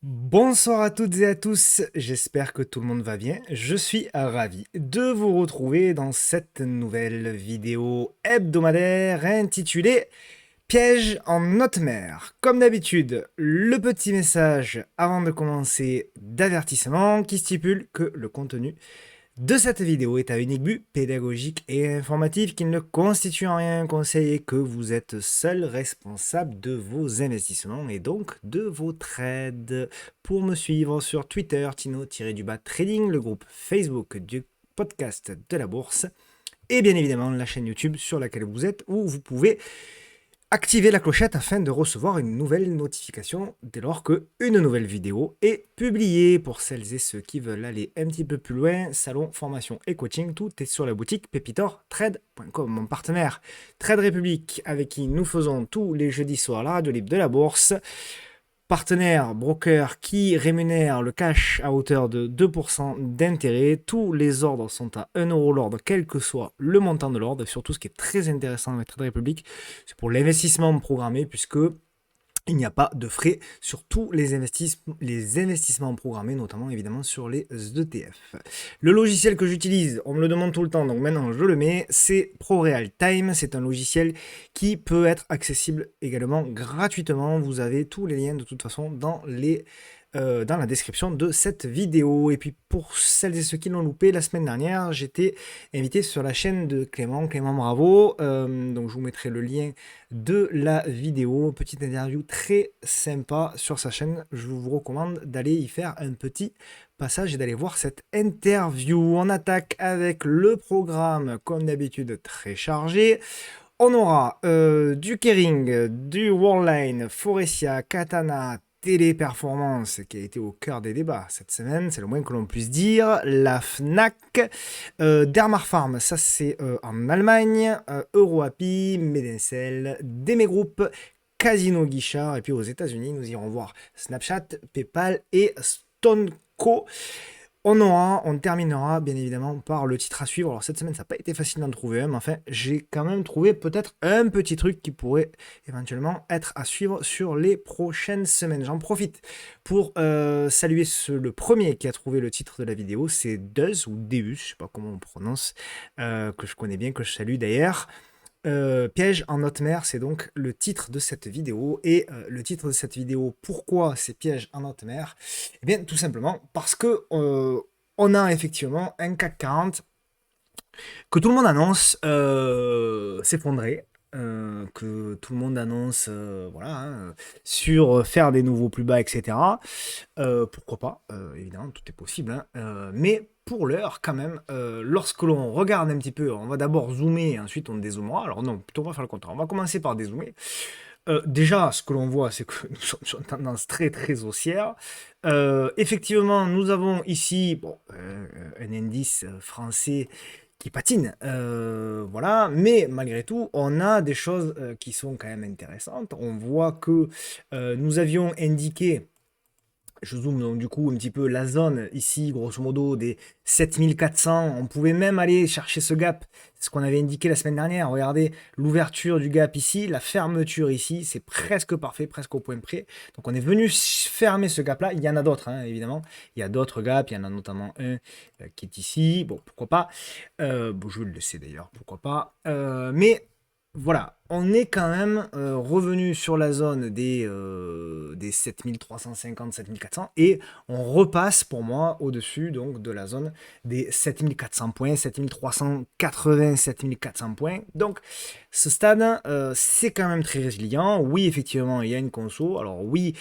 Bonsoir à toutes et à tous, j'espère que tout le monde va bien. Je suis ravi de vous retrouver dans cette nouvelle vidéo hebdomadaire intitulée Piège en haute mer. Comme d'habitude, le petit message avant de commencer d'avertissement qui stipule que le contenu de cette vidéo est à unique but pédagogique et informatif qui ne constitue en rien un conseil et que vous êtes seul responsable de vos investissements et donc de vos trades. Pour me suivre sur Twitter, Tino-Trading, le groupe Facebook du podcast de la bourse et bien évidemment la chaîne YouTube sur laquelle vous êtes où vous pouvez activez la clochette afin de recevoir une nouvelle notification dès lors qu'une nouvelle vidéo est publiée. Pour celles et ceux qui veulent aller un petit peu plus loin, salon, formation et coaching, tout est sur la boutique pepitortrade.com. Mon partenaire Trade Republic, avec qui nous faisons tous les jeudis soirs la radio libre de la bourse. Partenaire broker qui rémunère le cash à hauteur de 2% d'intérêt. Tous les ordres sont à 1€ l'ordre, quel que soit le montant de l'ordre. Et surtout, ce qui est très intéressant avec Trade Republic, c'est pour l'investissement programmé, puisque il n'y a pas de frais sur tous les investissements programmés, notamment évidemment sur les ETF. Le logiciel que j'utilise, on me le demande tout le temps, donc maintenant je le mets, c'est ProRealTime. C'est un logiciel qui peut être accessible également gratuitement. Vous avez tous les liens de toute façon dans la description de cette vidéo. Et puis pour celles et ceux qui l'ont loupé, la semaine dernière, j'étais invité sur la chaîne de Clément Bravo. Donc je vous mettrai le lien de la vidéo, petite interview très sympa sur sa chaîne. Je vous recommande d'aller y faire un petit passage et d'aller voir cette interview. On attaque avec le programme, comme d'habitude, très chargé. On aura du Kering, du Worldline, Forestia, Katana, Téléperformance qui a été au cœur des débats cette semaine, c'est le moins que l'on puisse dire. La Fnac, Dermarpharm, ça c'est en Allemagne, EuroAPI, Medincell, DB Group, Casino Guichard, et puis aux États-Unis, nous irons voir Snapchat, PayPal et Stoneco. On terminera bien évidemment par le titre à suivre. Alors cette semaine, ça n'a pas été facile d'en trouver un, mais enfin, j'ai quand même trouvé peut-être un petit truc qui pourrait éventuellement être à suivre sur les prochaines semaines. J'en profite pour saluer le premier qui a trouvé le titre de la vidéo, c'est Deus ou Deus, je ne sais pas comment on prononce, que je connais bien, que je salue d'ailleurs. Piège en haute mer, c'est donc le titre de cette vidéo. Et le titre de cette vidéo, pourquoi c'est piège en haute mer? Eh bien, tout simplement parce que on a effectivement un CAC 40 que tout le monde annonce s'effondrer. Que tout le monde annonce voilà, hein, sur faire des nouveaux plus bas, etc. Pourquoi pas, évidemment, tout est possible, hein, mais pour l'heure, quand même, lorsque l'on regarde un petit peu, on va d'abord zoomer et ensuite on dézoomera. Alors non, plutôt on va faire le contraire. On va commencer par dézoomer. Déjà, ce que l'on voit, c'est que nous sommes sur une tendance très très haussière. Effectivement, nous avons ici un indice français qui patine, voilà, mais malgré tout, on a des choses qui sont quand même intéressantes. On voit que nous avions indiqué, je zoome donc du coup un petit peu la zone ici, grosso modo, des 7400. On pouvait même aller chercher ce gap. C'est ce qu'on avait indiqué la semaine dernière. Regardez l'ouverture du gap ici, la fermeture ici. C'est presque parfait, presque au point près. Donc on est venu fermer ce gap-là. Il y en a d'autres, hein, évidemment. Il y a d'autres gaps. Il y en a notamment un qui est ici. Bon, pourquoi pas. Bon, je vais le laisser d'ailleurs, pourquoi pas. Mais voilà, on est quand même revenu sur la zone des 7350, 7400 et on repasse pour moi au-dessus donc de la zone des 7400 points, 7380, 7400 points. Donc ce stade, c'est quand même très résilient. Oui, effectivement, il y a une conso. Alors oui,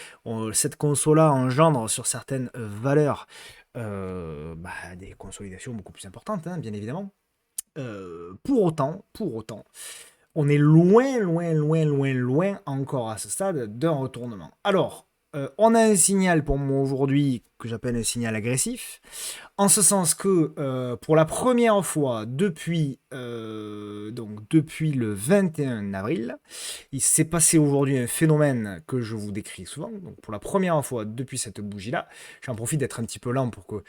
cette conso-là engendre sur certaines valeurs des consolidations beaucoup plus importantes, hein, bien évidemment. Pour autant, on est loin encore à ce stade d'un retournement. Alors, on a un signal pour moi aujourd'hui que j'appelle un signal agressif, en ce sens que pour la première fois depuis le 21 avril, il s'est passé aujourd'hui un phénomène que je vous décris souvent. Donc pour la première fois depuis cette bougie-là, j'en profite d'être un petit peu lent pour que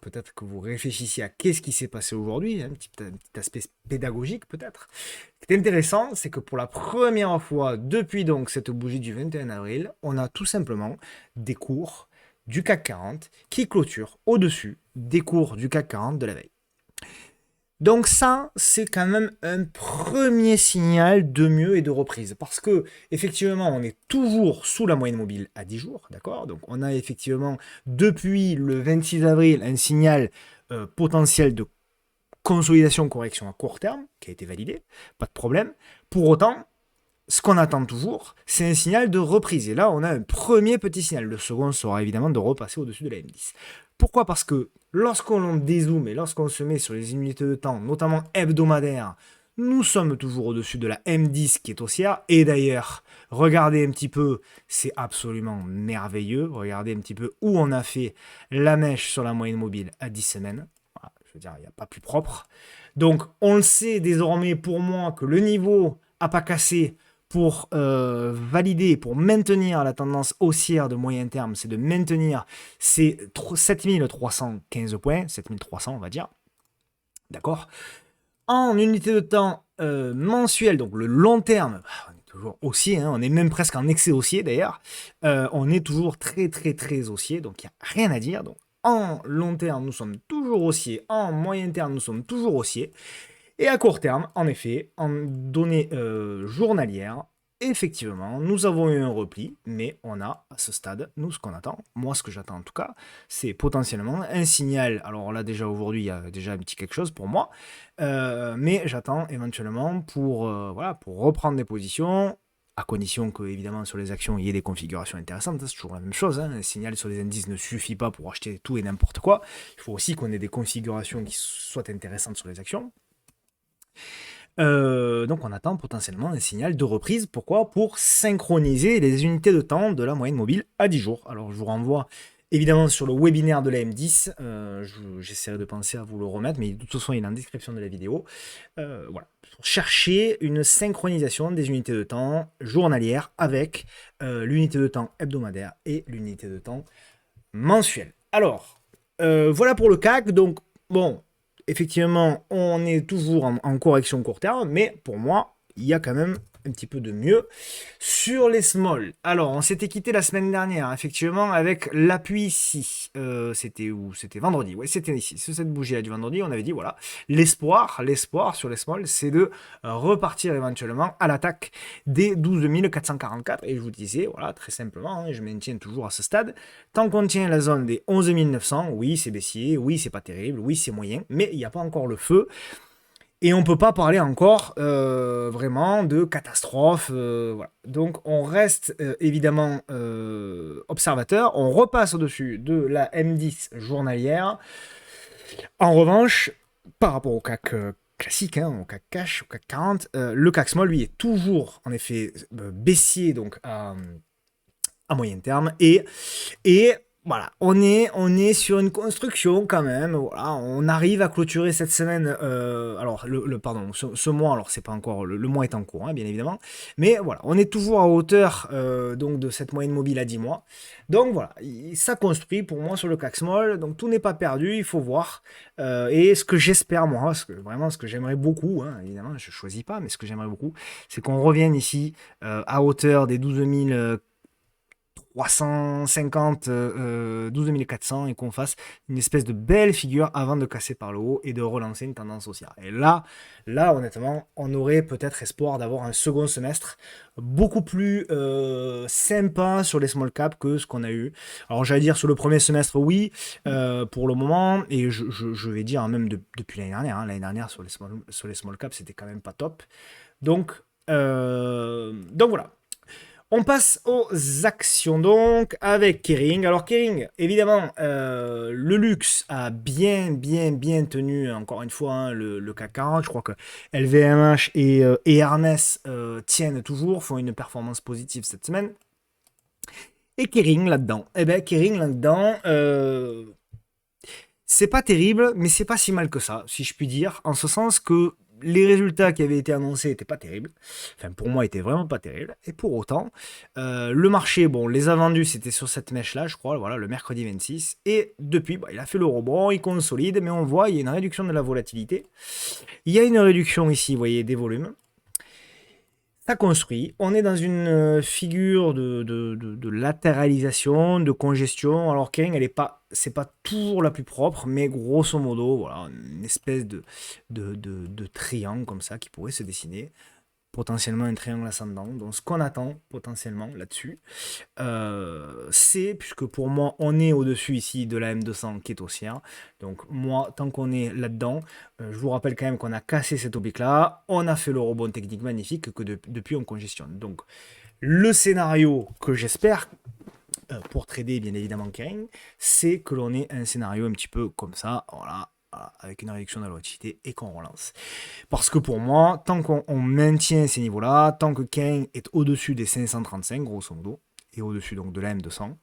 peut-être que vous réfléchissiez à qu'est-ce qui s'est passé aujourd'hui, hein, un petit aspect pédagogique peut-être. Ce qui est intéressant, c'est que pour la première fois depuis donc cette bougie du 21 avril, on a tout simplement des cours du CAC 40 qui clôturent au-dessus des cours du CAC 40 de la veille. Donc ça, c'est quand même un premier signal de mieux et de reprise. Parce que, effectivement, on est toujours sous la moyenne mobile à 10 jours, d'accord? Donc on a effectivement, depuis le 26 avril, un signal potentiel de consolidation correction à court terme, qui a été validé, pas de problème. Pour autant, ce qu'on attend toujours, c'est un signal de reprise. Et là, on a un premier petit signal. Le second sera évidemment de repasser au-dessus de la M10. Pourquoi? Parce que lorsqu'on dézoome et lorsqu'on se met sur les unités de temps, notamment hebdomadaires, nous sommes toujours au-dessus de la M10 qui est haussière. Et d'ailleurs, regardez un petit peu, c'est absolument merveilleux. Regardez un petit peu où on a fait la mèche sur la moyenne mobile à 10 semaines. Voilà, je veux dire, il n'y a pas plus propre. Donc, on le sait désormais pour moi que le niveau n'a pas cassé pour valider, pour maintenir la tendance haussière de moyen terme, c'est de maintenir ces 7315 points, 7300 on va dire, d'accord? En unité de temps mensuelle, donc le long terme, on est toujours haussier, hein, on est même presque en excès haussier d'ailleurs, on est toujours très très très haussier, donc il n'y a rien à dire. Donc en long terme, nous sommes toujours haussiers, en moyen terme, nous sommes toujours haussiers. Et à court terme, en effet, en données journalières, effectivement, nous avons eu un repli, mais on a à ce stade, nous, ce qu'on attend, moi, ce que j'attends en tout cas, c'est potentiellement un signal. Alors là, déjà aujourd'hui, il y a déjà un petit quelque chose pour moi, mais j'attends éventuellement voilà, pour reprendre des positions. À condition que, évidemment, sur les actions, il y ait des configurations intéressantes. C'est toujours la même chose. Hein. Un signal sur les indices ne suffit pas pour acheter tout et n'importe quoi. Il faut aussi qu'on ait des configurations qui soient intéressantes sur les actions. Donc on attend potentiellement un signal de reprise. Pourquoi? Pour synchroniser les unités de temps de la moyenne mobile à 10 jours. Alors je vous renvoie évidemment sur le webinaire de la M10. J'essaierai de penser à vous le remettre, mais de toute façon il est en description de la vidéo. Voilà. Pour chercher une synchronisation des unités de temps journalières avec l'unité de temps hebdomadaire et l'unité de temps mensuelle. Alors, voilà pour le CAC. Donc, bon, effectivement, on est toujours en correction court terme, mais pour moi, il y a quand même un petit peu de mieux. Sur les small, alors on s'était quitté la semaine dernière, effectivement, avec l'appui ici. C'était où? C'était vendredi. Ouais, c'était ici. Sur cette bougie-là du vendredi, on avait dit, voilà, l'espoir sur les small, c'est de repartir éventuellement à l'attaque des 12 444. Et je vous disais, voilà, très simplement, hein, je maintiens toujours à ce stade. Tant qu'on tient la zone des 11 900, oui, c'est baissier, oui, c'est pas terrible, oui, c'est moyen, mais il n'y a pas encore le feu. Et on ne peut pas parler encore vraiment de catastrophe. Voilà. Donc on reste évidemment observateur. On repasse au-dessus de la M10 journalière. En revanche, par rapport au CAC classique, hein, au CAC cash, au CAC 40, le CAC small, lui, est toujours en effet baissier donc à moyen terme. Et voilà, on est sur une construction quand même. Voilà, on arrive à clôturer cette semaine. Alors, pardon, ce mois, alors c'est pas encore. Le mois est en cours, hein, bien évidemment. Mais voilà, on est toujours à hauteur donc de cette moyenne mobile à 10 mois. Donc voilà, ça construit pour moi sur le CAC Small. Donc tout n'est pas perdu, il faut voir. Et ce que j'espère, moi, vraiment ce que j'aimerais beaucoup, hein, évidemment, je choisis pas, mais ce que j'aimerais beaucoup, c'est qu'on revienne ici à hauteur des 12 350, 12 400 et qu'on fasse une espèce de belle figure avant de casser par le haut et de relancer une tendance haussière. Et là honnêtement, on aurait peut-être espoir d'avoir un second semestre beaucoup plus sympa sur les small caps que ce qu'on a eu. Alors j'allais dire sur le premier semestre, oui, pour le moment, et je vais dire même depuis l'année dernière. Hein, l'année dernière sur les small caps, c'était quand même pas top. Donc voilà. On passe aux actions donc avec Kering. Alors Kering, évidemment, le luxe a bien tenu, encore une fois, hein, le CAC 40. Je crois que LVMH et Hermès tiennent toujours, font une performance positive cette semaine. Et Kering là-dedans. Eh ben, Kering là-dedans, c'est pas terrible, mais c'est pas si mal que ça, si je puis dire, en ce sens que les résultats qui avaient été annoncés n'étaient pas terribles. Enfin, pour moi, étaient vraiment pas terribles. Et pour autant, le marché, bon, les a vendus, c'était sur cette mèche-là, je crois, voilà, le mercredi 26. Et depuis, bah, il a fait le rebond, il consolide, mais on voit, il y a une réduction de la volatilité. Il y a une réduction ici, vous voyez, des volumes. Ça construit. On est dans une figure de latéralisation, de congestion. Alors Kering, elle est pas, c'est pas toujours la plus propre, mais grosso modo, voilà, une espèce de triangle comme ça qui pourrait se dessiner. Potentiellement un triangle ascendant. Donc ce qu'on attend potentiellement là-dessus, c'est, puisque pour moi, on est au-dessus ici de la M200 qui est haussière. Donc moi, tant qu'on est là-dedans, je vous rappelle quand même qu'on a cassé cette oblique-là, on a fait le rebond technique magnifique que depuis on congestionne. Donc le scénario que j'espère pour trader bien évidemment Kering, c'est que l'on ait un scénario un petit peu comme ça, voilà, voilà, avec une réduction de la volatilité et qu'on relance. Parce que pour moi, tant qu'on maintient ces niveaux-là, tant que Kering est au-dessus des 535, grosso modo, et au-dessus donc de la M200,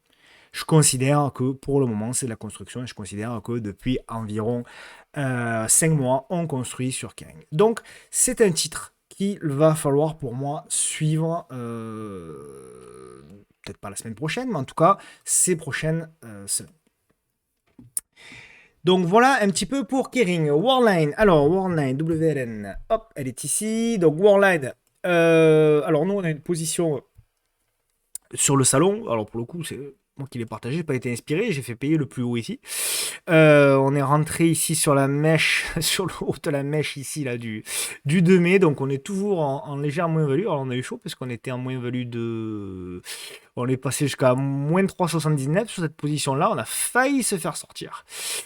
je considère que pour le moment c'est de la construction et je considère que depuis environ 5 mois on construit sur Kering. Donc c'est un titre qu'il va falloir pour moi suivre, peut-être pas la semaine prochaine, mais en tout cas ces prochaines semaines. Donc voilà un petit peu pour Kering. Worldline, alors Worldline, WLN, hop, elle est ici. Donc Worldline, alors nous on a une position sur le salon. Alors pour le coup, c'est moi qui l'ai partagé, j'ai pas été inspiré, j'ai fait payer le plus haut ici. On est rentré ici sur la mèche, sur le haut de la mèche ici là du 2 mai, donc on est toujours en légère moins-value. Alors on a eu chaud parce qu'on était en moins-value de... On est passé jusqu'à moins 3,79 sur cette position-là, on a failli se faire sortir.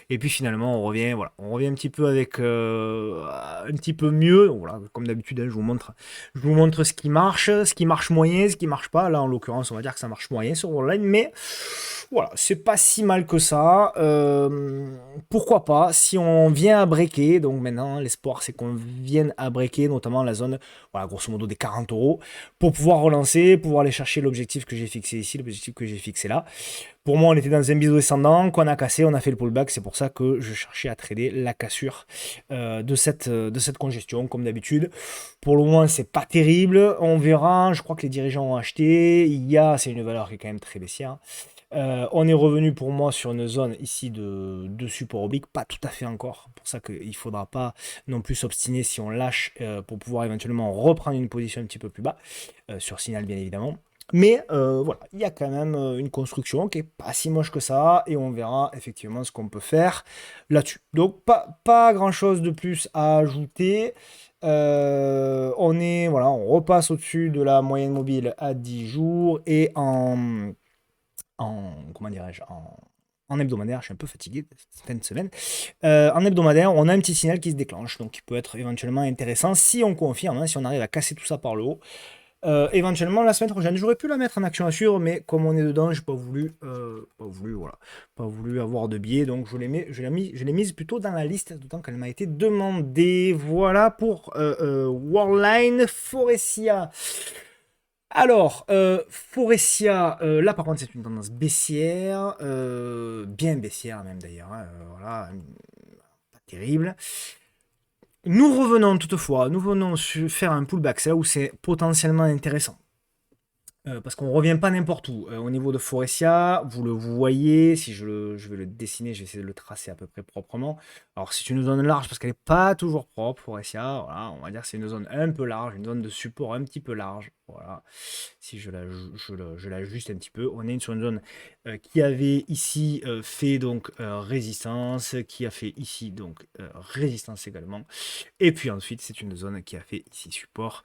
Et puis finalement on revient, voilà, on revient un petit peu avec un petit peu mieux. Donc, voilà, comme d'habitude, hein, je vous montre ce qui marche moyen, ce qui marche pas. Là en l'occurrence, on va dire que ça marche moyen sur Worldline, mais voilà, c'est pas si mal que ça. Pourquoi pas, si on vient à breaker, donc maintenant l'espoir c'est qu'on vienne à breaker, notamment la zone, voilà, grosso modo des 40 euros, pour pouvoir relancer, pouvoir aller chercher l'objectif que j'ai fixé ici, l'objectif que j'ai fixé là. Pour moi, on était dans un biseau descendant, qu'on a cassé, on a fait le pullback, c'est pour ça que je cherchais à trader la cassure de cette congestion, comme d'habitude. Pour le moment, c'est pas terrible, on verra, je crois que les dirigeants ont acheté, c'est une valeur qui est quand même très baissière. On est revenu pour moi sur une zone ici de support oblique, pas tout à fait encore. Pour ça qu'il ne faudra pas non plus s'obstiner si on lâche pour pouvoir éventuellement reprendre une position un petit peu plus bas, sur signal bien évidemment. Mais voilà, il y a quand même une construction qui est pas si moche que ça et on verra effectivement ce qu'on peut faire là-dessus. Donc pas grand-chose de plus à ajouter. Voilà, on repasse au-dessus de la moyenne mobile à 10 jours et comment dirais-je, en hebdomadaire, je suis un peu fatigué cette fin de semaine. En hebdomadaire, on a un petit signal qui se déclenche, donc qui peut être éventuellement intéressant si on confirme, hein, si on arrive à casser tout ça par le haut. Éventuellement la semaine prochaine, j'aurais pu la mettre en action à suivre, mais comme on est dedans, j'ai voilà, pas voulu avoir de biais, donc je l'ai mise plutôt dans la liste, d'autant qu'elle m'a été demandée. Voilà pour Worldline. Forestia. Alors, Forestia, là par contre c'est une tendance baissière, bien baissière même d'ailleurs, hein, voilà, pas terrible. Nous revenons toutefois, nous venons faire un pullback, c'est là où c'est potentiellement intéressant. Parce qu'on ne revient pas n'importe où. Au niveau de Forestia, vous le voyez, si je vais le dessiner, je vais essayer de le tracer à peu près proprement. Alors c'est une zone large parce qu'elle n'est pas toujours propre, Forestia. Voilà, on va dire que c'est une zone un peu large, une zone de support un petit peu large. Voilà. Si je l'ajuste un petit peu, on est sur une zone qui avait ici fait donc résistance, qui a fait ici donc résistance également. Et puis ensuite, c'est une zone qui a fait ici support.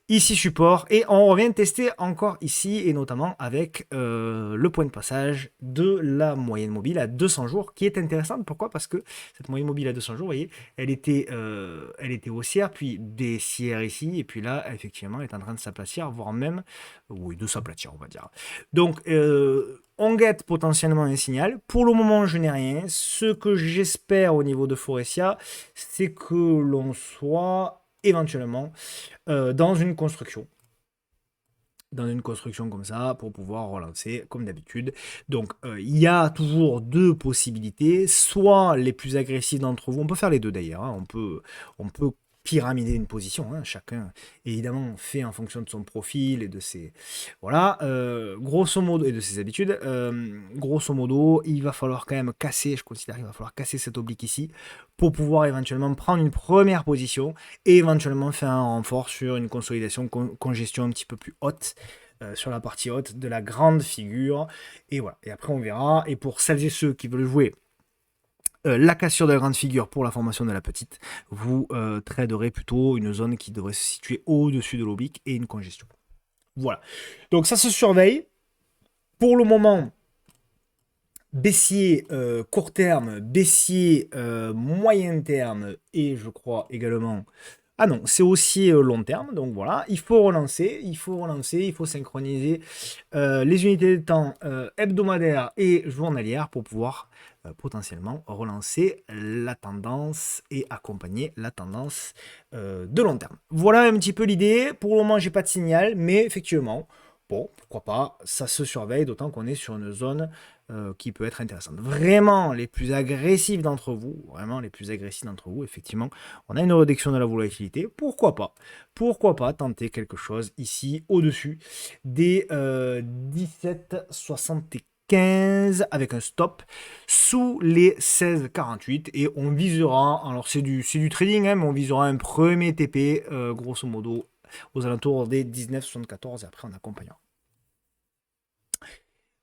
Ici support. Et on revient tester encore ici, et notamment avec le point de passage de la moyenne mobile à 200 jours, qui est intéressante. Pourquoi? Parce que cette moyenne mobile à 200 jours, vous voyez, elle était haussière, puis baissière ici, et puis là, effectivement, elle est en train de s'aplatir, voire même, oui, de s'aplatir, on va dire. Donc, on guette potentiellement un signal. Pour le moment, je n'ai rien. Ce que j'espère au niveau de Forestia, c'est que l'on soit éventuellement dans une construction. dans une construction comme ça pour pouvoir relancer comme d'habitude. Donc il y a toujours deux possibilités, soit les plus agressifs d'entre vous, on peut faire les deux d'ailleurs, hein, on peut pyramider une position, hein, chacun évidemment fait en fonction de son profil et de ses voilà, grosso modo et de ses habitudes, grosso modo il va falloir quand même casser, je considère qu'il va falloir casser cette oblique ici pour pouvoir éventuellement prendre une première position et éventuellement faire un renfort sur une consolidation, congestion un petit peu plus haute, sur la partie haute de la grande figure. Et voilà. Et après, on verra. Et pour celles et ceux qui veulent jouer la cassure de la grande figure pour la formation de la petite, vous traderez plutôt une zone qui devrait se situer au-dessus de l'oblique et une congestion. Voilà. Donc ça se surveille. Pour le moment, baissier court terme, baissier moyen terme et je crois également. Ah non, c'est aussi long terme, donc voilà, il faut relancer, il faut synchroniser les unités de temps hebdomadaires et journalières pour pouvoir potentiellement relancer la tendance et accompagner la tendance de long terme. Voilà un petit peu l'idée. Pour le moment, j'ai pas de signal, mais effectivement, bon, pourquoi pas, ça se surveille, d'autant qu'on est sur une zone qui peut être intéressante. Vraiment, les plus agressifs d'entre vous, effectivement, on a une réduction de la volatilité. Pourquoi pas tenter quelque chose ici au-dessus des 17,75 avec un stop sous les 16,48 et on visera, alors c'est du trading, hein, mais on visera un premier TP grosso modo aux alentours des 19,74 et après on accompagnera.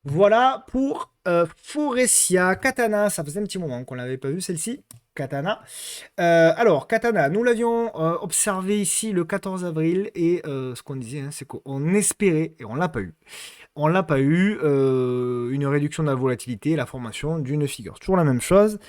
Voilà pour Forestia. Katana, ça faisait un petit moment qu'on l'avait pas vu celle-ci. Katana. Alors, Katana, nous l'avions observé ici le 14 avril et ce qu'on disait, hein, c'est qu'on espérait, et on l'a pas eu, une réduction de la volatilité et la formation d'une figure. Toujours la même chose.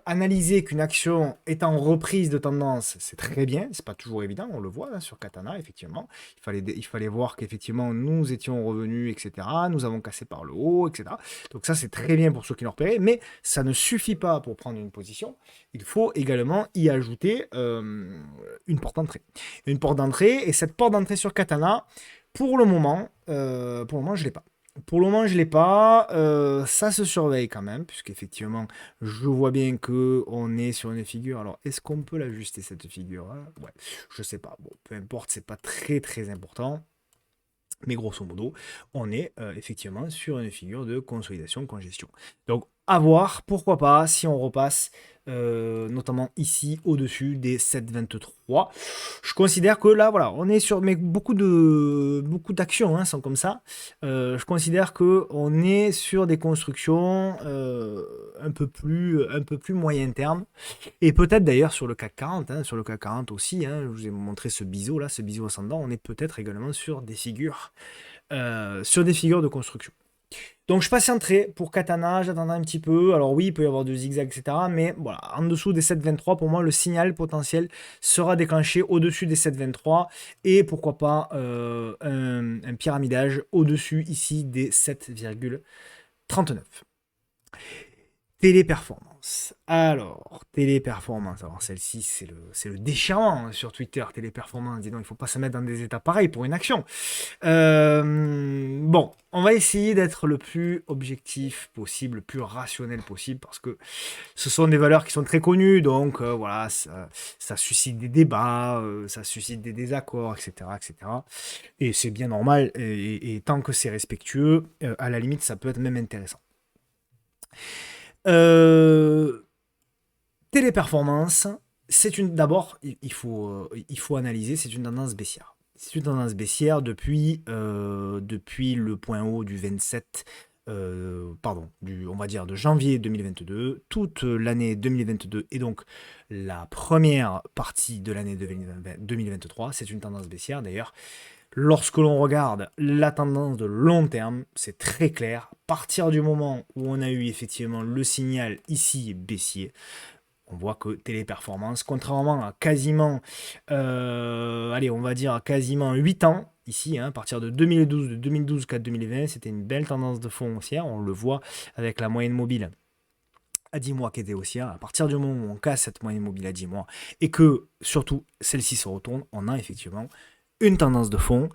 Analyser qu'une action est en reprise de tendance, c'est très bien, c'est pas toujours évident, on le voit hein, sur Katana, effectivement. Il fallait voir qu'effectivement nous étions revenus, etc. Nous avons cassé par le haut, etc. Donc ça c'est très bien pour ceux qui l'ont repéré, mais ça ne suffit pas pour prendre une position. Il faut également y ajouter une porte d'entrée. Une porte d'entrée, et cette porte d'entrée sur Katana, pour le moment, je ne l'ai pas. Pour le moment, je ne l'ai pas. Ça se surveille quand même, puisqu'effectivement, je vois bien qu'on est sur une figure. Alors, est-ce qu'on peut l'ajuster, cette figure hein? Ouais, je sais pas. Bon, peu importe, c'est pas très très important. Mais grosso modo, on est effectivement sur une figure de consolidation-congestion. Donc, à voir, pourquoi pas, si on repasse, notamment ici, au-dessus des 7,23. Je considère que là, voilà, on est sur mais beaucoup d'actions hein, sont comme ça. Je considère que on est sur des constructions un peu plus moyen terme. Et peut-être d'ailleurs sur le CAC 40, hein, sur le CAC 40 aussi, hein, je vous ai montré ce biseau là, ce biseau ascendant, on est peut-être également sur des figures de construction. Donc je patienterai pour Katana, j'attendrai un petit peu. Alors oui, il peut y avoir du zigzag, etc. Mais voilà, en dessous des 7,23, pour moi, le signal potentiel sera déclenché au-dessus des 7,23. Et pourquoi pas un pyramidage au-dessus ici des 7,39. Téléperformance. Alors, téléperformance. Alors, celle-ci, c'est le déchirement sur Twitter. Téléperformance. Dis donc, il ne faut pas se mettre dans des états pareils pour une action. Bon, on va essayer d'être le plus objectif possible, le plus rationnel possible, parce que ce sont des valeurs qui sont très connues. Donc, voilà, ça suscite des débats, ça suscite des désaccords, etc. etc. Et c'est bien normal. Et tant que c'est respectueux, à la limite, ça peut être même intéressant. Téléperformance, d'abord, il faut analyser, c'est une tendance baissière. C'est une tendance baissière depuis le point haut du 27, on va dire de janvier 2022, toute l'année 2022 et donc la première partie de l'année 2023, c'est une tendance baissière d'ailleurs. Lorsque l'on regarde la tendance de long terme, c'est très clair. À partir du moment où on a eu effectivement le signal ici baissier, on voit que Téléperformance, contrairement à quasiment, on va dire quasiment 8 ans, ici, hein, à partir de 2012 jusqu'à 2020, c'était une belle tendance de fond haussière. On le voit avec la moyenne mobile à 10 mois qui était haussière. À partir du moment où on casse cette moyenne mobile à 10 mois et que surtout celle-ci se retourne, on a effectivement une tendance de fond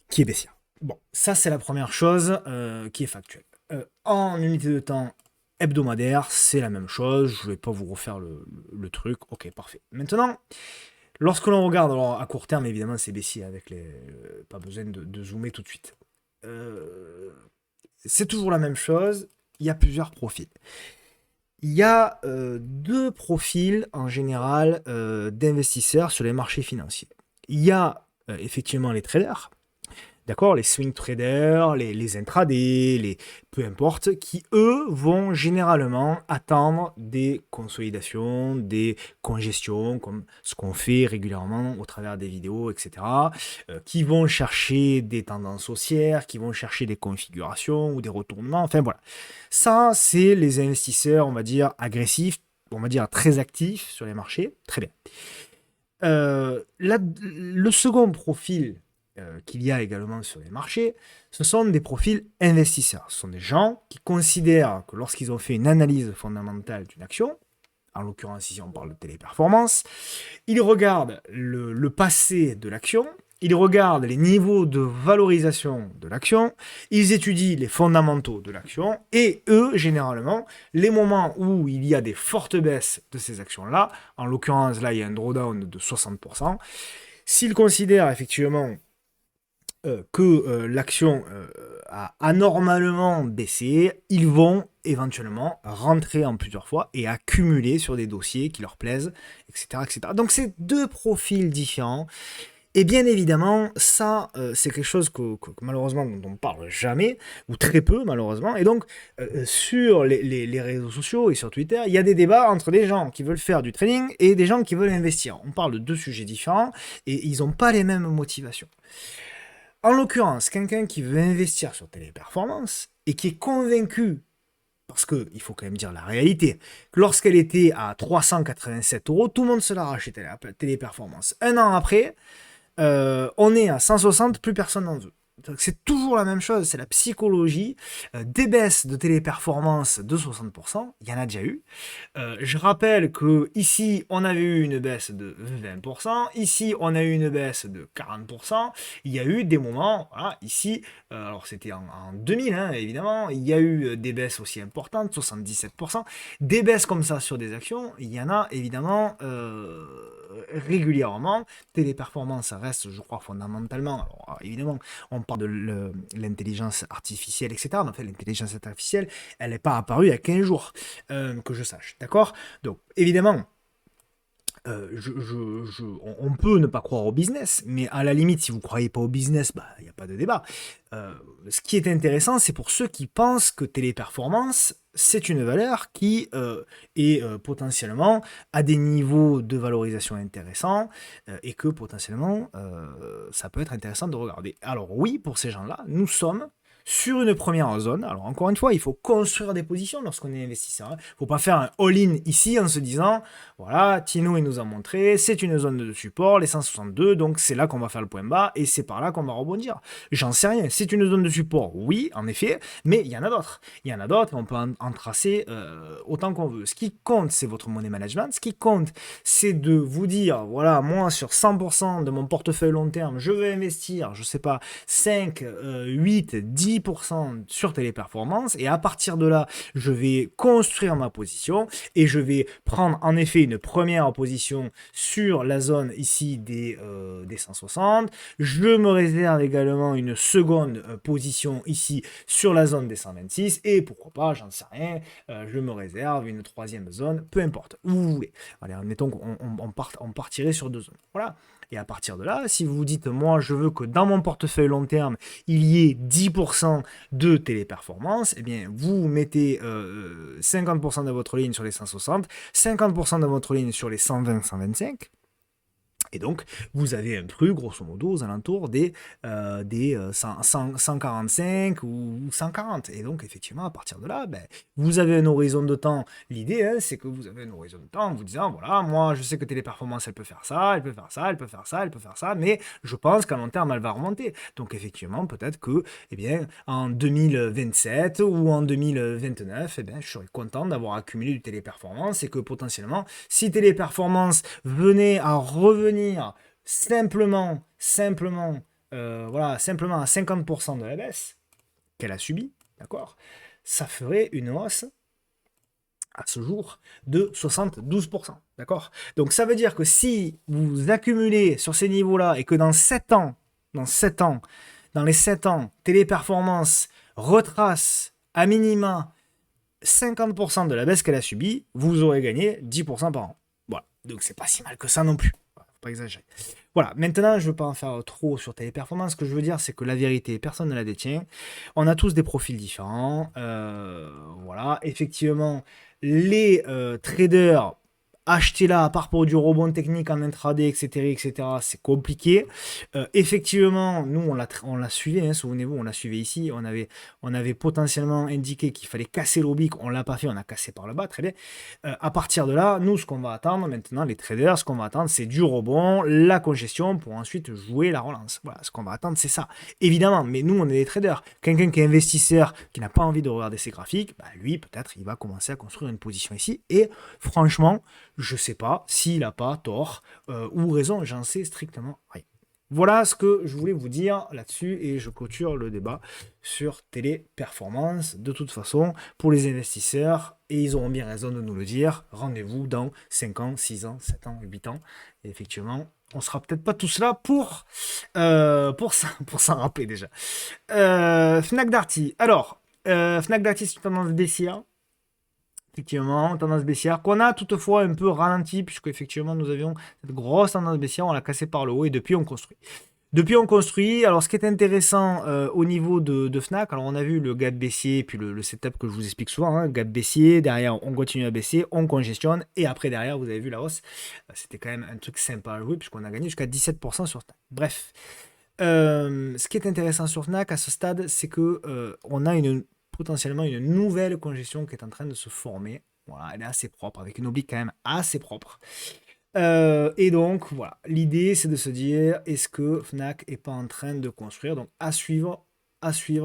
qui est baissière. Bon, ça c'est la première chose qui est factuelle. En unité de temps hebdomadaire, c'est la même chose. Je ne vais pas vous refaire le truc. Ok, parfait. Maintenant, lorsque l'on regarde, alors à court terme, évidemment, c'est baissier avec les. Pas besoin de zoomer tout de suite. C'est toujours la même chose. Il y a plusieurs profils. Il y a deux profils en général d'investisseurs sur les marchés financiers. Il y a effectivement les traders, d'accord, les swing traders, les intradés, peu importe, qui eux vont généralement attendre des consolidations, des congestions, comme ce qu'on fait régulièrement au travers des vidéos, etc., qui vont chercher des tendances haussières, qui vont chercher des configurations ou des retournements, enfin voilà. Ça, c'est les investisseurs, on va dire, agressifs, on va dire très actifs sur les marchés, très bien. Le second profil qu'il y a également sur les marchés, ce sont des profils investisseurs. Ce sont des gens qui considèrent que lorsqu'ils ont fait une analyse fondamentale d'une action, en l'occurrence ici on parle de téléperformance, ils regardent le passé de l'action, ils regardent les niveaux de valorisation de l'action, ils étudient les fondamentaux de l'action, et eux, généralement, les moments où il y a des fortes baisses de ces actions-là, en l'occurrence là il y a un drawdown de 60%, s'ils considèrent effectivement que l'action a anormalement baissé, ils vont éventuellement rentrer en plusieurs fois et accumuler sur des dossiers qui leur plaisent, etc. etc. Donc c'est deux profils différents. Et bien évidemment, ça, c'est quelque chose que malheureusement dont on ne parle jamais, ou très peu malheureusement. Et donc, sur les réseaux sociaux et sur Twitter, il y a des débats entre des gens qui veulent faire du trading et des gens qui veulent investir. On parle de deux sujets différents et ils n'ont pas les mêmes motivations. En l'occurrence, quelqu'un qui veut investir sur Téléperformance et qui est convaincu, parce qu'il faut quand même dire la réalité, que lorsqu'elle était à 387 euros, tout le monde se l'a racheté, Téléperformance. Un an après, on est à 160, plus personne n'en veut. C'est toujours la même chose, c'est la psychologie. Des baisses de téléperformance de 60%, il y en a déjà eu. Je rappelle que ici on avait eu une baisse de 20%, ici on a eu une baisse de 40%. Il y a eu des moments, voilà, ici, alors c'était en 2000, hein, évidemment, il y a eu des baisses aussi importantes, 77%. Des baisses comme ça sur des actions, il y en a évidemment régulièrement. Téléperformance, ça reste, je crois, fondamentalement. Alors, évidemment, on parle de l'intelligence artificielle, etc. Mais en fait, l'intelligence artificielle, elle n'est pas apparue il y a 15 jours, que je sache. D'accord? Donc, évidemment, on peut ne pas croire au business, mais à la limite, si vous ne croyez pas au business, bah, il n'y a pas de débat. Ce qui est intéressant, c'est pour ceux qui pensent que Téléperformance, c'est une valeur qui est potentiellement à des niveaux de valorisation intéressants et que potentiellement, ça peut être intéressant de regarder. Alors oui, pour ces gens-là, nous sommes sur une première zone. Alors encore une fois, il faut construire des positions lorsqu'on est investisseur. Il ne faut pas faire un all-in ici en se disant, voilà, Tino il nous a montré, c'est une zone de support, les 162, donc c'est là qu'on va faire le point bas et c'est par là qu'on va rebondir. J'en sais rien. C'est une zone de support, oui, en effet, mais il y en a d'autres. Il y en a d'autres, on peut en tracer autant qu'on veut. Ce qui compte, c'est votre money management. Ce qui compte, c'est de vous dire, voilà, moi sur 100% de mon portefeuille long terme, je veux investir, je sais pas, 5, 8, 10% sur Téléperformance et à partir de là, je vais construire ma position et je vais prendre en effet une première position sur la zone ici des 160. Je me réserve également une seconde position ici sur la zone des 126 et pourquoi pas, j'en sais rien, je me réserve une troisième zone, peu importe, où vous voulez. Allez, admettons qu'on partirait sur deux zones. Voilà. Et à partir de là, si vous vous dites, moi, je veux que dans mon portefeuille long terme, il y ait 10% de téléperformance, eh bien, vous mettez 50% de votre ligne sur les 160, 50% de votre ligne sur les 120, 125. Et donc, vous avez un truc, grosso modo, aux alentours des 145 ou 140. Et donc, effectivement, à partir de là, ben, vous avez un horizon de temps. L'idée, hein, c'est que vous avez un horizon de temps en vous disant, voilà, moi, je sais que Téléperformance, elle peut faire ça, elle peut faire ça, elle peut faire ça, elle peut faire ça, mais je pense qu'à long terme, elle va remonter. Donc, effectivement, peut-être que, eh bien, en 2027 ou en 2029, eh bien, je serais content d'avoir accumulé du Téléperformance et que potentiellement, si Téléperformance venait à revenir simplement voilà, simplement à 50% de la baisse qu'elle a subie, d'accord, ça ferait une hausse à ce jour de 72%. D'accord? Donc ça veut dire que si vous accumulez sur ces niveaux-là et que dans les 7 ans, Téléperformance retrace à minima 50% de la baisse qu'elle a subie, vous aurez gagné 10% par an. Voilà. Donc c'est pas si mal que ça non plus. Faut pas exagérer. Voilà. Maintenant, je ne veux pas en faire trop sur Téléperformance. Ce que je veux dire, c'est que la vérité, personne ne la détient. On a tous des profils différents. Voilà. Effectivement, les traders acheter là, à part pour du rebond technique en intraday, etc., c'est compliqué. Effectivement, nous, on l'a suivi, hein, souvenez-vous, on l'a suivi ici. On avait potentiellement indiqué qu'il fallait casser l'oblique. On ne l'a pas fait, on a cassé par le bas, très bien. À partir de là, nous, ce qu'on va attendre maintenant, les traders, ce qu'on va attendre, c'est du rebond, la congestion pour ensuite jouer la relance. Voilà, ce qu'on va attendre, c'est ça. Évidemment, mais nous, on est des traders. Quelqu'un qui est investisseur, qui n'a pas envie de regarder ses graphiques, bah, lui, peut-être, il va commencer à construire une position ici. Et franchement, je ne sais pas s'il n'a pas tort ou raison, j'en sais strictement rien. Voilà ce que je voulais vous dire là-dessus et je clôture le débat sur Téléperformance. De toute façon, pour les investisseurs, et ils auront bien raison de nous le dire, rendez-vous dans 5 ans, 6 ans, 7 ans, 8 ans. Et effectivement, on sera peut-être pas tous là pour s'en rappeler déjà. Fnac Darty. Alors, Fnac Darty, c'est une tendance baissière. Effectivement, tendance baissière qu'on a toutefois un peu ralenti, puisque effectivement nous avions cette grosse tendance baissière, on l'a cassée par le haut et depuis on construit. Depuis on construit, alors ce qui est intéressant au niveau de Fnac, alors on a vu le gap baissier, puis le setup que je vous explique souvent, hein, gap baissier, derrière on continue à baisser, on congestionne, et après derrière vous avez vu la hausse, c'était quand même un truc sympa à jouer, puisqu'on a gagné jusqu'à 17% sur Fnac. Bref, ce qui est intéressant sur Fnac à ce stade, c'est que on a potentiellement une nouvelle congestion qui est en train de se former. Voilà, elle est assez propre, avec une oblique quand même assez propre. Et donc, voilà, l'idée c'est de se dire, est-ce que Fnac est pas en train de construire? Donc, à suivre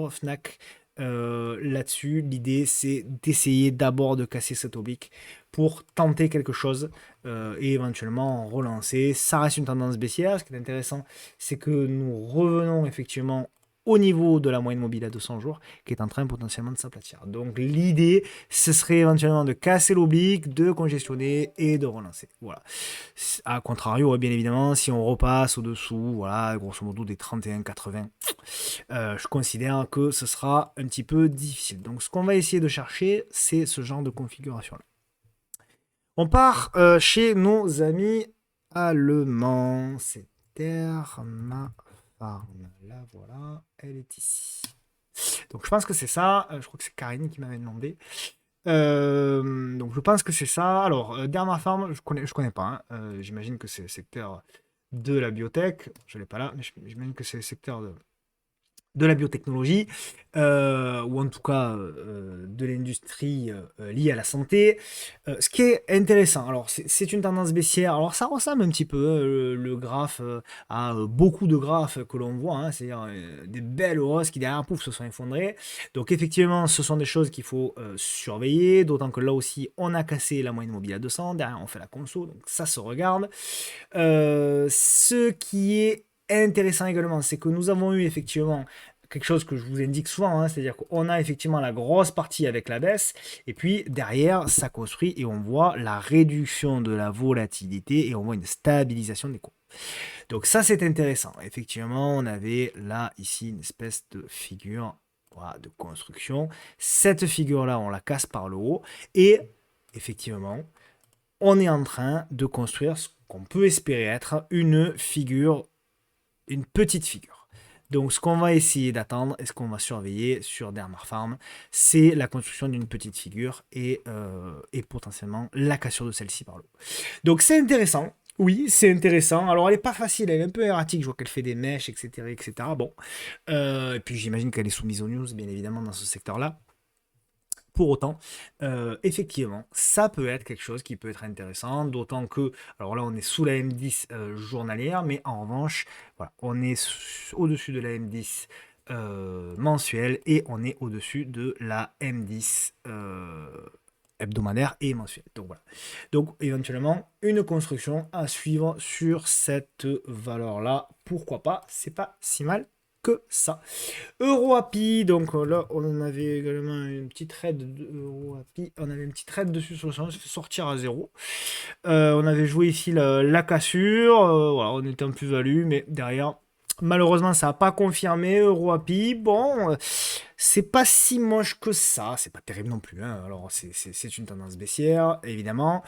Fnac là-dessus. L'idée c'est d'essayer d'abord de casser cette oblique pour tenter quelque chose et éventuellement relancer. Ça reste une tendance baissière. Ce qui est intéressant, c'est que nous revenons effectivement au niveau de la moyenne mobile à 200 jours qui est en train potentiellement de s'aplatir. Donc l'idée, ce serait éventuellement de casser l'oblique, de congestionner et de relancer. Voilà. A contrario, bien évidemment, si on repasse au-dessous, voilà, grosso modo des 31,80, je considère que ce sera un petit peu difficile. Donc ce qu'on va essayer de chercher, c'est ce genre de configuration-là. On part chez nos amis allemands. C'est Thermafarm. Là, voilà, elle est ici. Donc je pense que c'est ça. Je crois que c'est Karine qui m'avait demandé. Donc je pense que c'est ça. Alors, Dermafarm, je connais pas, hein. J'imagine que c'est le secteur de la biotech. Je l'ai pas là, mais j'imagine que c'est le secteur de la biotechnologie, ou en tout cas de l'industrie liée à la santé. Ce qui est intéressant, alors c'est une tendance baissière, alors ça ressemble un petit peu le graphe à beaucoup de graphes que l'on voit, hein, c'est-à-dire des belles hausses qui derrière pouf se sont effondrées. Donc effectivement, ce sont des choses qu'il faut surveiller, d'autant que là aussi on a cassé la moyenne mobile à 200, derrière on fait la conso, donc ça se regarde. Ce qui est intéressant également, c'est que nous avons eu effectivement quelque chose que je vous indique souvent, hein, c'est-à-dire qu'on a effectivement la grosse partie avec la baisse, et puis derrière, ça construit et on voit la réduction de la volatilité et on voit une stabilisation des cours. Donc ça, c'est intéressant. Effectivement, on avait là, ici, une espèce de figure, voilà, de construction. Cette figure-là, on la casse par le haut, et effectivement, on est en train de construire ce qu'on peut espérer être une figure, une petite figure. Donc ce qu'on va essayer d'attendre et ce qu'on va surveiller sur Dermafarm, c'est la construction d'une petite figure et potentiellement la cassure de celle-ci par le haut. Donc c'est intéressant. Oui, c'est intéressant. Alors elle n'est pas facile, elle est un peu erratique, je vois qu'elle fait des mèches, etc. etc. Bon. Et puis j'imagine qu'elle est soumise aux news, bien évidemment, dans ce secteur-là. Pour autant, effectivement, ça peut être quelque chose qui peut être intéressant, d'autant que, alors là on est sous la M10 journalière, mais en revanche, voilà, on est au-dessus de la M10 mensuelle et on est au-dessus de la M10 hebdomadaire et mensuel. Donc voilà. Donc éventuellement, une construction à suivre sur cette valeur-là. Pourquoi pas? C'est pas si mal que ça. EuroAPI, donc là on avait également une petite raid de EuroAPI, on avait une petite raid dessus sur le salon, ça fait sortir à zéro. On avait joué ici la cassure, voilà, on était en plus-value, mais derrière, malheureusement ça n'a pas confirmé. EuroAPI, bon, c'est pas si moche que ça, c'est pas terrible non plus, hein. Alors c'est une tendance baissière, évidemment.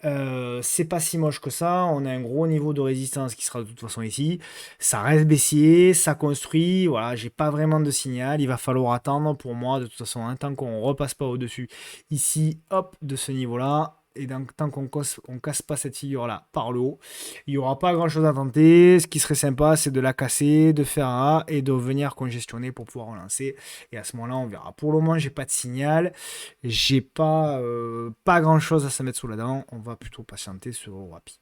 C'est pas si moche que ça. On a un gros niveau de résistance qui sera de toute façon ici. Ça reste baissier, ça construit. Voilà, j'ai pas vraiment de signal. Il va falloir attendre pour moi, de toute façon, hein, tant qu'on repasse pas au-dessus ici, hop, de ce niveau-là. Et donc, tant qu'on casse pas cette figure-là par le haut, il n'y aura pas grand-chose à tenter. Ce qui serait sympa, c'est de la casser, de faire un A et de venir congestionner pour pouvoir relancer. Et à ce moment-là, on verra. Pour le moment, j'ai pas de signal. J'ai pas grand-chose à se mettre sous la dent. On va plutôt patienter sur Orapi.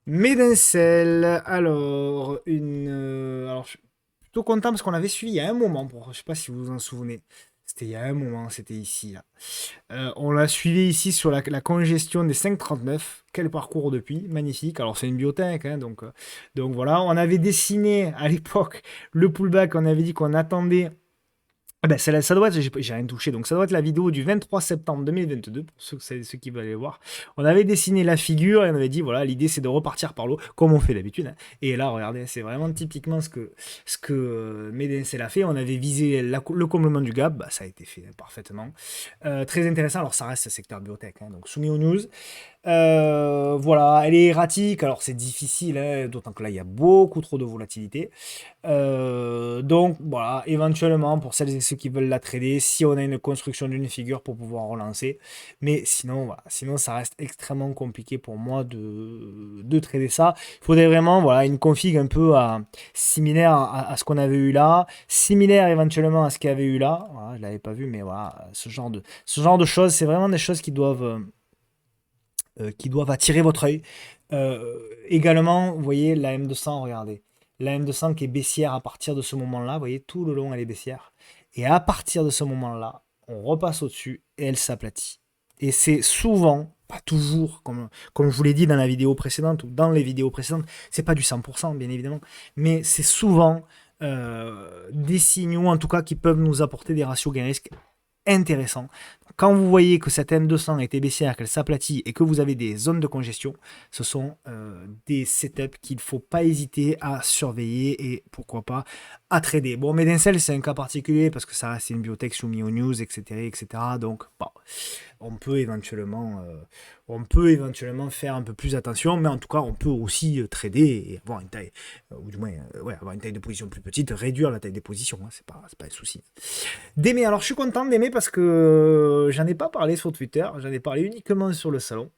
Médincelle, alors, je suis plutôt content parce qu'on avait suivi il y a un moment, je sais pas si vous vous en souvenez, c'était il y a un moment, c'était ici, là. On l'a suivi ici sur la congestion des 5,39, quel parcours depuis, magnifique, alors c'est une biotech, hein, donc voilà, on avait dessiné à l'époque le pullback, on avait dit qu'on attendait. Ah ben, ça doit être, j'ai rien touché, donc ça doit être la vidéo du 23 septembre 2022, pour ceux qui veulent aller voir. On avait dessiné la figure et on avait dit, voilà, l'idée c'est de repartir par l'eau, comme on fait d'habitude, hein. Et là, regardez, c'est vraiment typiquement ce que Medensel a fait. On avait visé le comblement du gap, bah, ça a été fait parfaitement. Très intéressant, alors ça reste secteur biotech, hein, donc soumis aux news. Voilà, elle est erratique, alors c'est difficile, hein, d'autant que là il y a beaucoup trop de volatilité. Donc voilà, éventuellement pour celles et ceux qui veulent la trader, si on a une construction d'une figure pour pouvoir relancer, mais sinon voilà, sinon ça reste extrêmement compliqué pour moi de trader ça. Il faudrait vraiment voilà une config un peu similaire à ce qu'on avait eu là, similaire éventuellement à ce qu'il y avait eu là. Voilà, je l'avais pas vu, mais voilà, ce genre de choses, c'est vraiment des choses qui doivent attirer votre œil. Également, vous voyez la M200, regardez. La M200 qui est baissière à partir de ce moment-là, vous voyez, tout le long, elle est baissière. Et à partir de ce moment-là, on repasse au-dessus et elle s'aplatit. Et c'est souvent, pas toujours, comme je vous l'ai dit dans la vidéo précédente ou dans les vidéos précédentes, c'est pas du 100%, bien évidemment, mais c'est souvent des signaux, en tout cas, qui peuvent nous apporter des ratios gain-risque intéressants. Quand vous voyez que cette M200 était baissière, qu'elle s'aplatit et que vous avez des zones de congestion, ce sont des setups qu'il ne faut pas hésiter à surveiller et pourquoi pas à trader. Bon, Medincell, c'est un cas particulier parce que ça reste une biotech soumise aux news, etc., etc. Donc, bon, on peut éventuellement faire un peu plus attention, mais en tout cas, on peut aussi trader et avoir une taille, ou du moins, avoir une taille de position plus petite, réduire la taille des positions, hein, c'est pas un souci. D'aimer, alors je suis content d'aimer parce que j'en ai pas parlé sur Twitter, j'en ai parlé uniquement sur le salon.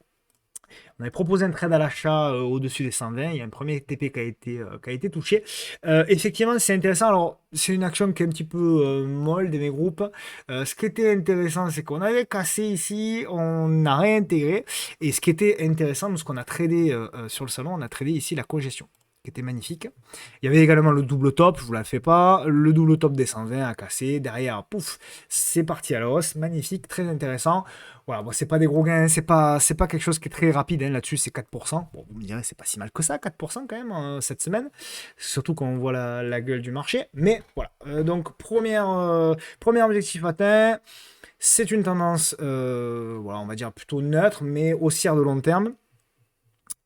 On avait proposé un trade à l'achat au-dessus des 120. Il y a un premier TP qui a été touché. Effectivement, c'est intéressant. Alors, c'est une action qui est un petit peu molle de mes groupes. Ce qui était intéressant, c'est qu'on avait cassé ici, on a réintégré. Et ce qui était intéressant, parce qu'on a tradé sur le salon, on a tradé ici la congestion, qui était magnifique. Il y avait également le double top, je vous la fais pas. Le double top des 120 a cassé. Derrière, pouf, c'est parti à la hausse. Magnifique, très intéressant. Voilà, bon, c'est pas des gros gains, c'est pas quelque chose qui est très rapide, hein. Là-dessus, c'est 4%. Bon, vous me direz, c'est pas si mal que ça, 4% quand même, cette semaine. Surtout quand on voit la gueule du marché. Mais voilà. Donc, premier objectif atteint. C'est une tendance, voilà, on va dire plutôt neutre, mais haussière de long terme.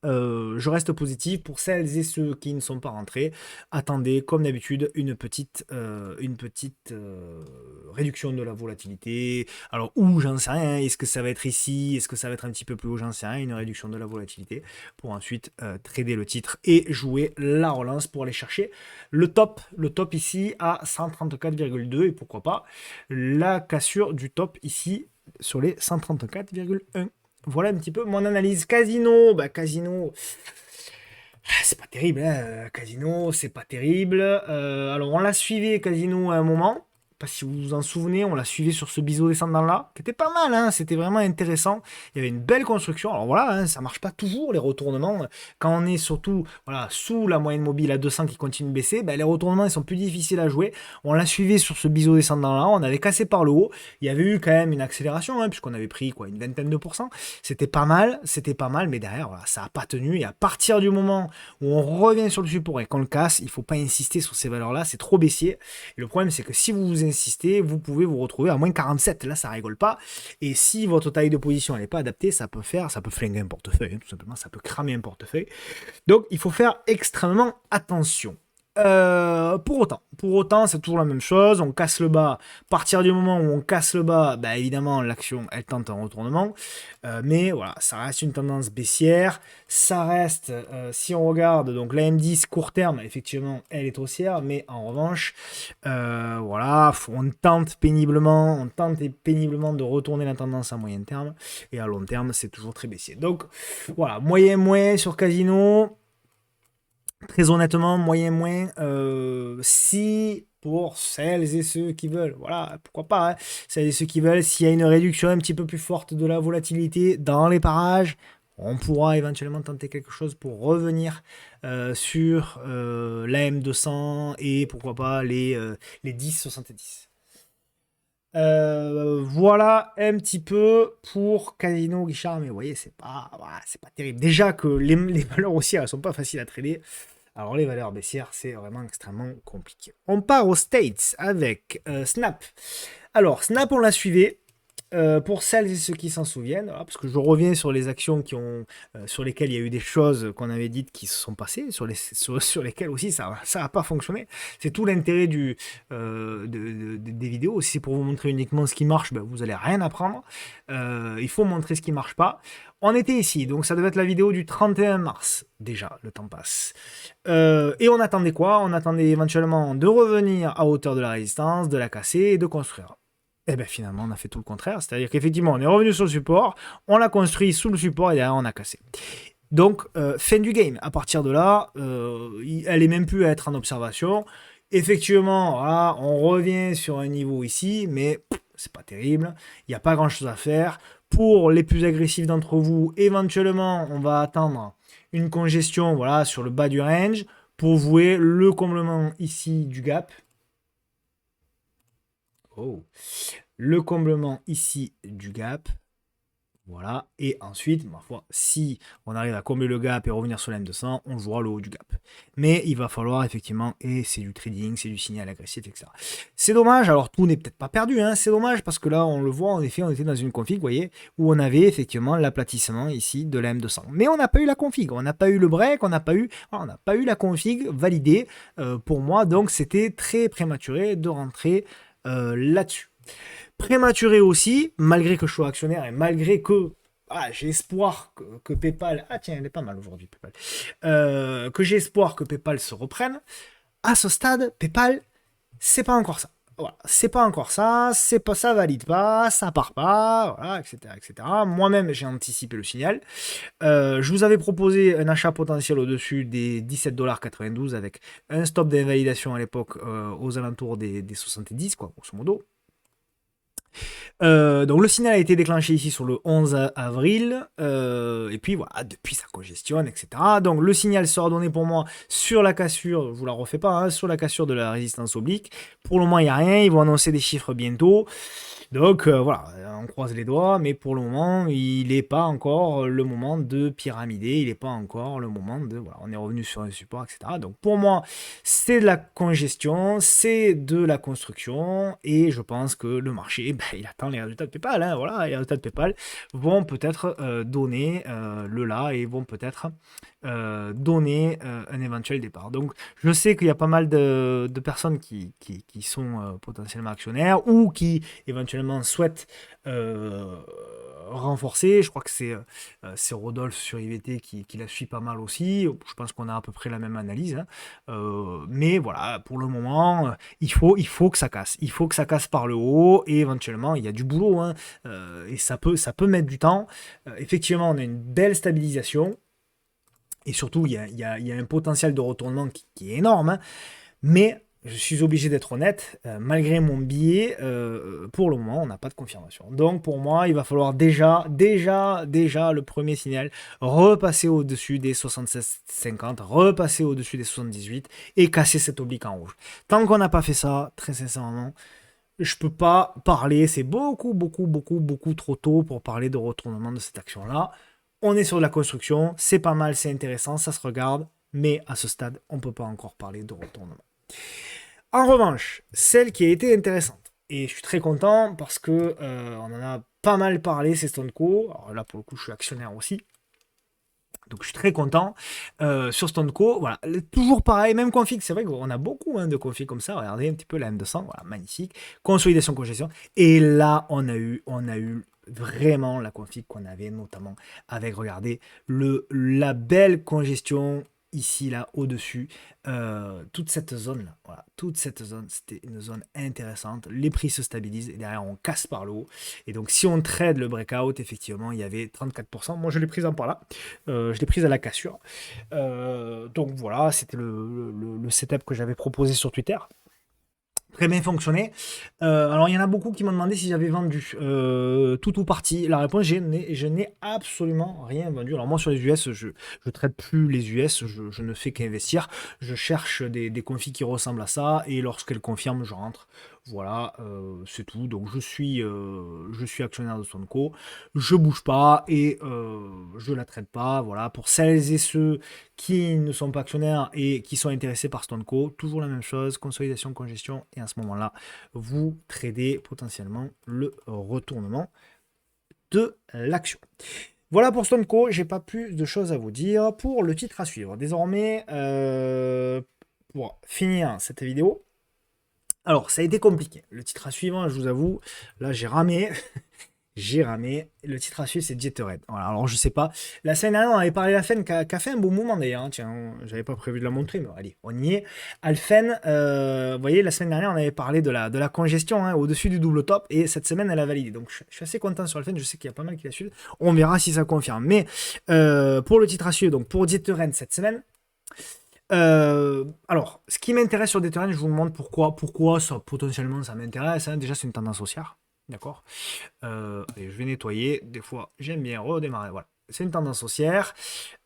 Je reste positif pour celles et ceux qui ne sont pas rentrés. Attendez, comme d'habitude, une petite réduction de la volatilité. Alors, où, j'en sais rien. Est-ce que ça va être ici? Est-ce que ça va être un petit peu plus haut? J'en sais rien. Une réduction de la volatilité pour ensuite trader le titre et jouer la relance pour aller chercher le top. Le top ici à 134,2 et pourquoi pas la cassure du top ici sur les 134,1. Voilà un petit peu mon analyse. Casino, Casino, c'est pas terrible, hein. Casino, c'est pas terrible. Alors on l'a suivi Casino à un moment. pas si vous vous en souvenez, on l'a suivi sur ce biseau descendant là, qui était pas mal, hein, c'était vraiment intéressant. Il y avait une belle construction. Alors voilà, hein, ça marche pas toujours les retournements. Quand on est surtout voilà, sous la moyenne mobile à 200 qui continue de baisser, ben, les retournements ils sont plus difficiles à jouer. On l'a suivi sur ce biseau descendant là, on avait cassé par le haut. Il y avait eu quand même une accélération, hein, puisqu'on avait pris quoi, une vingtaine de pourcents. C'était pas mal, mais derrière, voilà, ça n'a pas tenu. Et à partir du moment où on revient sur le support et qu'on le casse, il faut pas insister sur ces valeurs-là, c'est trop baissier. Et le problème, c'est que si vous insistez, vous pouvez vous retrouver à moins 47. Là, ça rigole pas. Et si votre taille de position n'est pas adaptée, ça peut flinguer un portefeuille, hein, tout simplement, ça peut cramer un portefeuille. Donc, il faut faire extrêmement attention. Pour autant, c'est toujours la même chose. On casse le bas. À partir du moment où on casse le bas, bah, évidemment, l'action, elle tente un retournement. Mais voilà, ça reste une tendance baissière. Ça reste, si on regarde, donc la M10 court terme, effectivement, elle est haussière. Mais en revanche, voilà, on tente péniblement de retourner la tendance à moyen terme. Et à long terme, c'est toujours très baissier. Donc, voilà, moyen sur Casino. Très honnêtement, moyen moins. Si pour celles et ceux qui veulent, voilà, pourquoi pas, hein, celles et ceux qui veulent, s'il y a une réduction un petit peu plus forte de la volatilité dans les parages, on pourra éventuellement tenter quelque chose pour revenir sur la M200 et pourquoi pas les 10,70. Voilà un petit peu pour Casino Guichard, mais vous voyez, voilà, c'est pas terrible. Déjà que les valeurs haussières, elles sont pas faciles à trader. Alors les valeurs baissières, c'est vraiment extrêmement compliqué. On part aux States avec Snap. Alors Snap, on l'a suivi. Pour celles et ceux qui s'en souviennent, voilà, parce que je reviens sur les actions sur lesquelles il y a eu des choses qu'on avait dites qui se sont passées, sur lesquelles aussi ça n'a pas fonctionné. C'est tout l'intérêt des vidéos. Si c'est pour vous montrer uniquement ce qui marche, ben, vous n'allez rien apprendre. Il faut montrer ce qui ne marche pas. On était ici, donc ça devait être la vidéo du 31 mars. Déjà, le temps passe. Et on attendait quoi? On attendait éventuellement de revenir à hauteur de la résistance, de la casser et de construire. Et bien finalement, on a fait tout le contraire. C'est-à-dire qu'effectivement, on est revenu sur le support, on l'a construit sous le support et derrière, on a cassé. Donc, fin du game. À partir de là, elle est même plus à être en observation. Effectivement, voilà, on revient sur un niveau ici, mais c'est pas terrible. Il n'y a pas grand-chose à faire. Pour les plus agressifs d'entre vous, éventuellement, on va attendre une congestion voilà, sur le bas du range pour jouer le comblement ici du gap. Oh. Le comblement ici du gap. Voilà. Et ensuite, ma foi, si on arrive à combler le gap et revenir sur l'M200, on jouera le haut du gap. Mais il va falloir effectivement, et c'est du trading, c'est du signal agressif, etc. C'est dommage, alors tout n'est peut-être pas perdu, hein, c'est dommage parce que là, on le voit, en effet, on était dans une config, vous voyez, où on avait effectivement l'aplatissement ici de la M200. Mais on n'a pas eu la config, on n'a pas eu le break, on n'a pas eu la config validée pour moi, donc c'était très prématuré de rentrer là-dessus. Prématuré aussi, malgré que je sois actionnaire et malgré que j'ai espoir que PayPal... Ah tiens, elle est pas mal aujourd'hui, PayPal. Que j'ai espoir que PayPal se reprenne. À ce stade, PayPal, c'est pas encore ça. Voilà, c'est pas encore ça, c'est pas ça, valide pas, ça part pas, voilà, etc., etc. Moi-même, j'ai anticipé le signal. Je vous avais proposé un achat potentiel au-dessus des 17,92$ avec un stop d'invalidation à l'époque aux alentours des 70, quoi, grosso modo. Donc le signal a été déclenché ici sur le 11 avril, et puis voilà, depuis ça congestionne, etc. Donc le signal sera donné pour moi sur la cassure, je vous la refais pas, hein, sur la cassure de la résistance oblique. Pour le moment, il n'y a rien, ils vont annoncer des chiffres bientôt. Donc voilà, on croise les doigts, mais pour le moment, il n'est pas encore le moment de pyramider, il n'est pas encore le moment de... Voilà, on est revenu sur un support, etc. Donc pour moi, c'est de la congestion, c'est de la construction, et je pense que le marché, il attend les résultats de PayPal. Hein, voilà, les résultats de PayPal vont peut-être donner le là, et vont peut-être donner un éventuel départ. Donc je sais qu'il y a pas mal de personnes qui sont potentiellement actionnaires ou qui éventuellement souhaitent renforcer. Je crois que c'est Rodolphe sur IVT qui la suit pas mal aussi. Je pense qu'on a à peu près la même analyse. Hein. Mais voilà, pour le moment, il faut que ça casse. Il faut que ça casse par le haut et éventuellement, il y a du boulot. Hein. Et ça peut mettre du temps. Effectivement, on a une belle stabilisation. Et surtout, il y a un potentiel de retournement qui est énorme. Hein. Mais je suis obligé d'être honnête, malgré mon billet, pour le moment, on n'a pas de confirmation. Donc pour moi, il va falloir déjà, le premier signal, repasser au-dessus des 76,50, repasser au-dessus des 78 et casser cette oblique en rouge. Tant qu'on n'a pas fait ça, très sincèrement, je peux pas parler, c'est beaucoup trop tôt pour parler de retournement de cette action-là. On est sur de la construction, c'est pas mal, c'est intéressant, ça se regarde, mais à ce stade, on ne peut pas encore parler de retournement. En revanche, celle qui a été intéressante, et je suis très content parce que on en a pas mal parlé, c'est StoneCo. Alors là, pour le coup, je suis actionnaire aussi. Donc je suis très content sur StoneCo. Voilà, toujours pareil, même config. C'est vrai qu'on a beaucoup de configs comme ça. Regardez un petit peu la M200, voilà, magnifique. Consolidation, congestion. Et là, on a eu vraiment la config qu'on avait notamment avec, regardez, la belle congestion ici, là, au-dessus. Toute cette zone-là, voilà, toute cette zone, c'était une zone intéressante. Les prix se stabilisent et derrière, on casse par le haut. Et donc, si on trade le breakout, effectivement, il y avait 34%. Moi, je l'ai prise en par là. Je l'ai prise à la cassure. Donc, voilà, c'était le setup que j'avais proposé sur Twitter. Très bien fonctionné. Alors, il y en a beaucoup qui m'ont demandé si j'avais vendu tout ou partie. La réponse, je n'ai absolument rien vendu. Alors, moi, sur les US, je ne traite plus les US, je ne fais qu'investir. Je cherche des configs qui ressemblent à ça, et lorsqu'elles confirment, je rentre. Voilà, c'est tout. Donc, je suis actionnaire de StoneCo. Je bouge pas et je la traite pas. Voilà, pour celles et ceux qui ne sont pas actionnaires et qui sont intéressés par StoneCo, toujours la même chose, consolidation, congestion, et à ce moment-là, vous tradez potentiellement le retournement de l'action. Voilà pour StoneCo, j'ai pas plus de choses à vous dire pour le titre à suivre. Désormais, pour finir cette vidéo, alors ça a été compliqué. Le titre à suivre, je vous avoue, là j'ai ramé. J'ai ramé. Le titre à suivre, c'est Jettered. Voilà, alors je sais pas. La semaine dernière, on avait parlé d'Alphen qui a fait un beau moment d'ailleurs. Hein. Tiens, j'avais pas prévu de la montrer, mais allez, on y est. Alphen, vous voyez, la semaine dernière, on avait parlé de la congestion au-dessus du double top, et cette semaine, elle a validé. Donc je suis assez content sur Alphen. Je sais qu'il y a pas mal qui la suivent. On verra si ça confirme. Mais pour le titre à suivre, donc pour Jettered cette semaine. Alors, ce qui m'intéresse sur Jettered, je vous montre pourquoi ça, potentiellement ça m'intéresse. Déjà, c'est une tendance haussière. D'accord. Allez, je vais nettoyer. Des fois, j'aime bien redémarrer. Voilà. C'est une tendance haussière.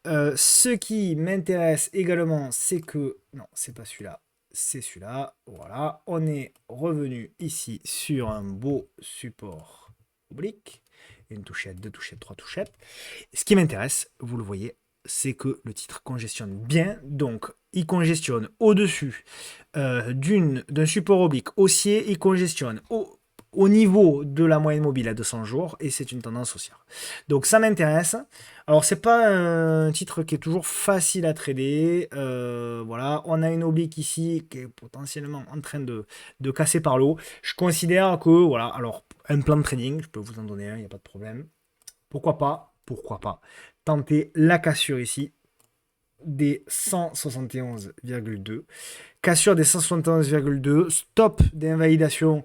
Ce qui m'intéresse également, c'est que... Non, c'est pas celui-là. C'est celui-là. Voilà. On est revenu ici sur un beau support oblique. Une touchette, deux touchettes, trois touchettes. Ce qui m'intéresse, vous le voyez, c'est que le titre congestionne bien. Donc, il congestionne au-dessus d'un support oblique haussier. Il congestionne au niveau de la moyenne mobile à 200 jours, et c'est une tendance haussière. Donc ça m'intéresse. Alors c'est pas un titre qui est toujours facile à trader. Voilà, on a une oblique ici qui est potentiellement en train de casser par l'eau. Je considère que, voilà, alors un plan de trading, je peux vous en donner un, il n'y a pas de problème. Pourquoi pas tenter la cassure ici des 171,2. Cassure des 171,2, stop d'invalidation.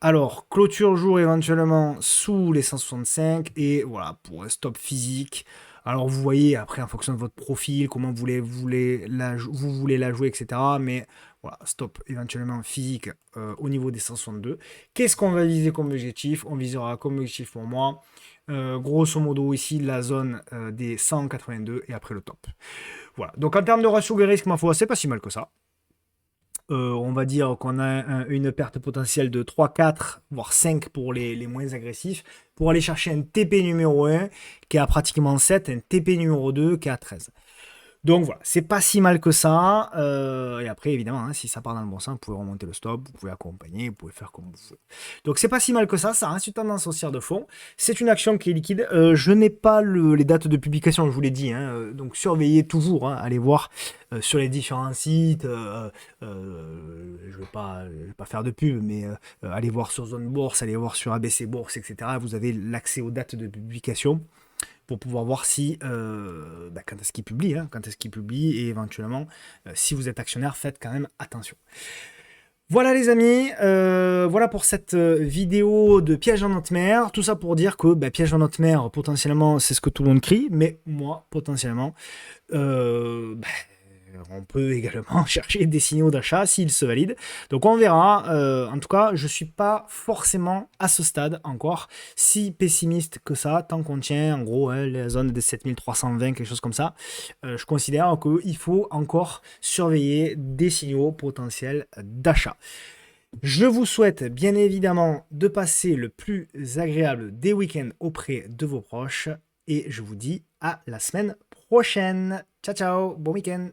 Alors, clôture jour éventuellement sous les 165, et voilà, pour un stop physique. Alors, vous voyez après en fonction de votre profil, comment vous voulez la jouer, etc. Mais voilà, stop éventuellement physique au niveau des 162. Qu'est-ce qu'on va viser comme objectif? On visera comme objectif pour moi, grosso modo ici, la zone des 182 et après le top. Voilà, donc en termes de ratio de risque, ma foi, c'est pas si mal que ça. On va dire qu'on a une perte potentielle de 3, 4, voire 5 pour les moins agressifs, pour aller chercher un TP numéro 1 qui est à pratiquement 7, un TP numéro 2 qui est à 13. Donc voilà, c'est pas si mal que ça. Et après, évidemment, si ça part dans le bon sens, vous pouvez remonter le stop, vous pouvez accompagner, vous pouvez faire comme vous voulez. Donc c'est pas si mal que ça reste une tendance haussière de fond. C'est une action qui est liquide. Je n'ai pas les dates de publication, je vous l'ai dit. Donc surveillez toujours, allez voir sur les différents sites. Je vais pas faire de pub, mais allez voir sur Zone Bourse, allez voir sur ABC Bourse, etc. Vous avez l'accès aux dates de publication pour pouvoir voir si quand est-ce qu'il publie, et éventuellement, si vous êtes actionnaire, faites quand même attention. Voilà les amis, voilà pour cette vidéo de piège en haute mer. Tout ça pour dire que piège en haute mer, potentiellement, c'est ce que tout le monde crie, mais moi, potentiellement, On peut également chercher des signaux d'achat s'ils se valident. Donc on verra. En tout cas, je ne suis pas forcément à ce stade encore si pessimiste que ça, tant qu'on tient en gros la zone des 7320, quelque chose comme ça. Je considère qu'il faut encore surveiller des signaux potentiels d'achat. Je vous souhaite bien évidemment de passer le plus agréable des week-ends auprès de vos proches et je vous dis à la semaine prochaine. Ciao ciao, bon week-end.